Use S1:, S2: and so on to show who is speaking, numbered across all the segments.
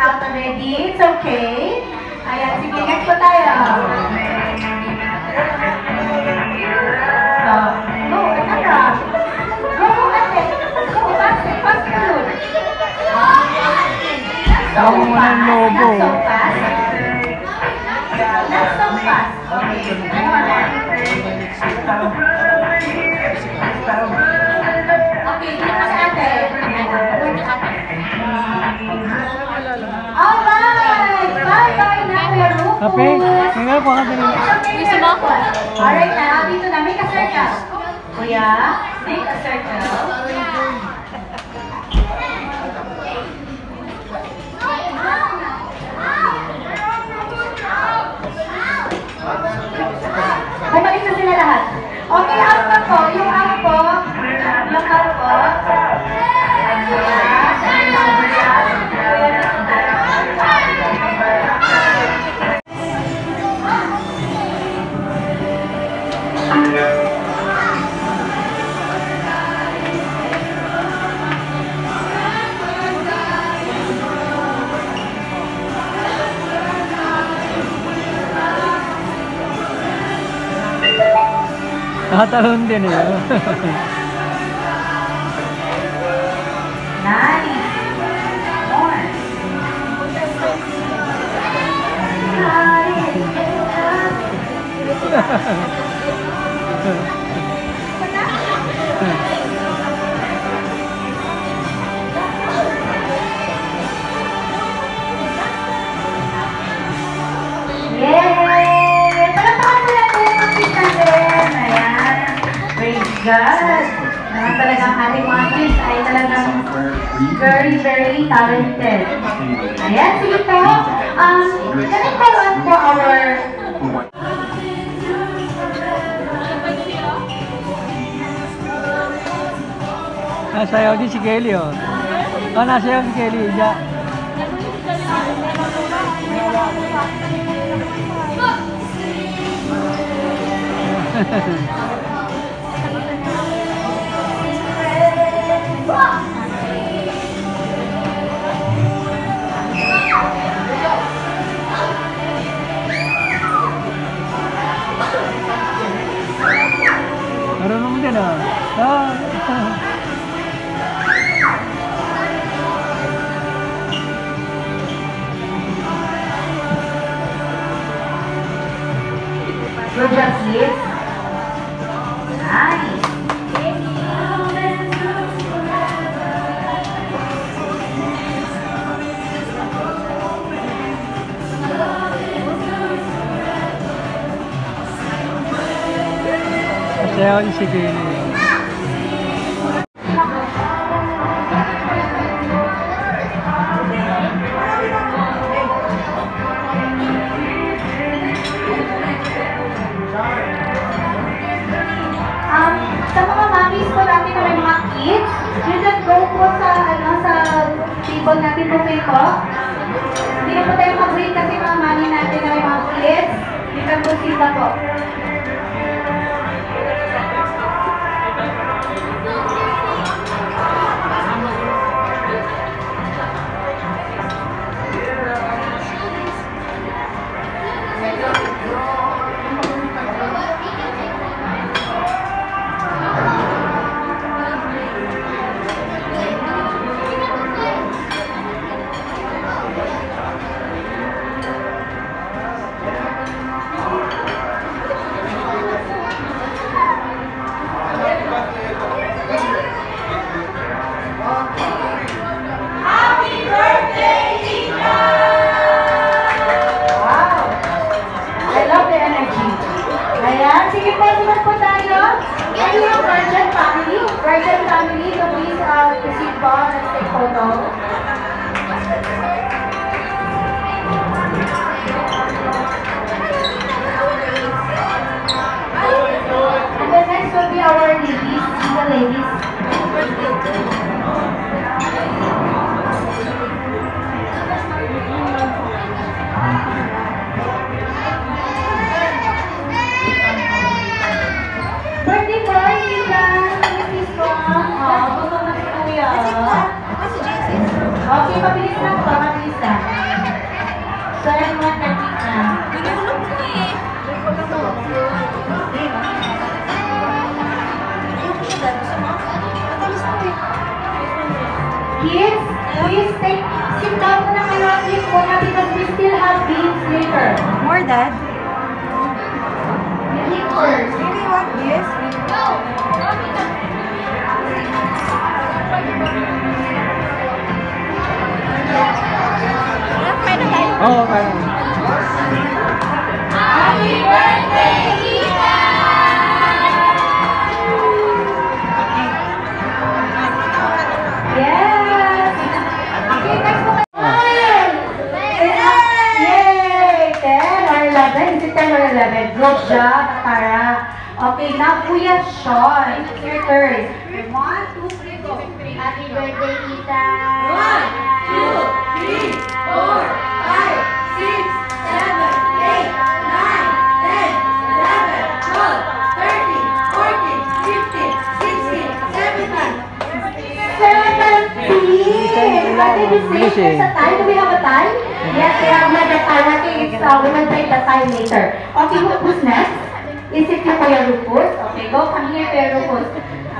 S1: out already. It's okay. Ayan, sige, next po tayo. Go, Anaka. Go, ate. Go, fast food. Not so fast. Not so fast. Not so fast. Okay, dito ka sa ate. Alright! Bye-bye na, Kuya Rufus.
S2: Kape? Ngayon po ka din.
S1: Gusto mo ako? Alright na, dito na. Make a circle. Kuya, make a circle. Bumalik na sila lahat. Okay, up na po. Yung up po. Yung up po.
S2: Nakatalon din eh.
S1: Nice. More. Yay! Palakpakan mo natin yung mga natin. Ayan. Praise God. Naman talagang ating mga kids ay talagang very talented. Ayan, sige po. Can I call on for our...
S2: Nasayaw din si Kelly oh. Oh, nasayaw si Kelly. Diyan. Marunong din ah.
S1: Good job, kids. Nice.
S2: Nasayaw din si Kelly.
S1: Sa mga mommies po natin na may mga kids, you just go po sa, sa table natin po po. Hindi na po tayo mag-break kasi mga mommy natin na may mga kids. You can proceed na po. Sige po, sumunod po tayo. And yung Virgin family, so please proceed po. Let's take photo. And then next will be our ladies, the ladies. Birthday boy, Lisa. Please come. Gusto na si Kuya. isa. Third one na tita. Kids, please sit down muna kayo at least muna because we still have games later.
S3: More, Dad?
S1: Eat first.
S3: Really want this?
S2: Oo, kaya.
S1: Happy birthday, Tita! Yes! Okay, next po kayo. Yay! 10 or 11? Is it 10 or 11? Good job, Tara. Okay, now Kuya Sean. It's your turn. 1, 2, 3, go. Happy birthday, Tita! 1, 2, 3, 4, 5, 6, 7, 8, 9, 10, 11, 12, 13, 14, 15, 16, 17. What did you say? There's a time? Do we have a time? Yes, we have like a time. I think it's, we will take the time later. Okay, who's next? Is it you, Kuya Rufus? Okay, go. Come here, Kuya Rufus.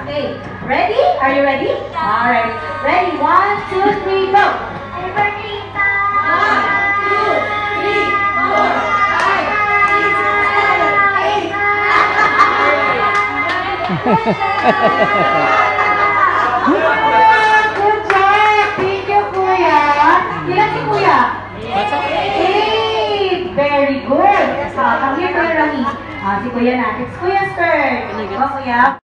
S1: Okay, ready? Are you ready? Alright. Ready? 1, 2, 3, go! Happy birthday, Tita! 1, 2, 3, 4, 5, 6, 7, 8. Good job! Thank you, Kuya. Ilan si Kuya? 8! Very good. Come here, Kuya Rami. Si Kuya na. It's Kuya's turn. Go, Kuya.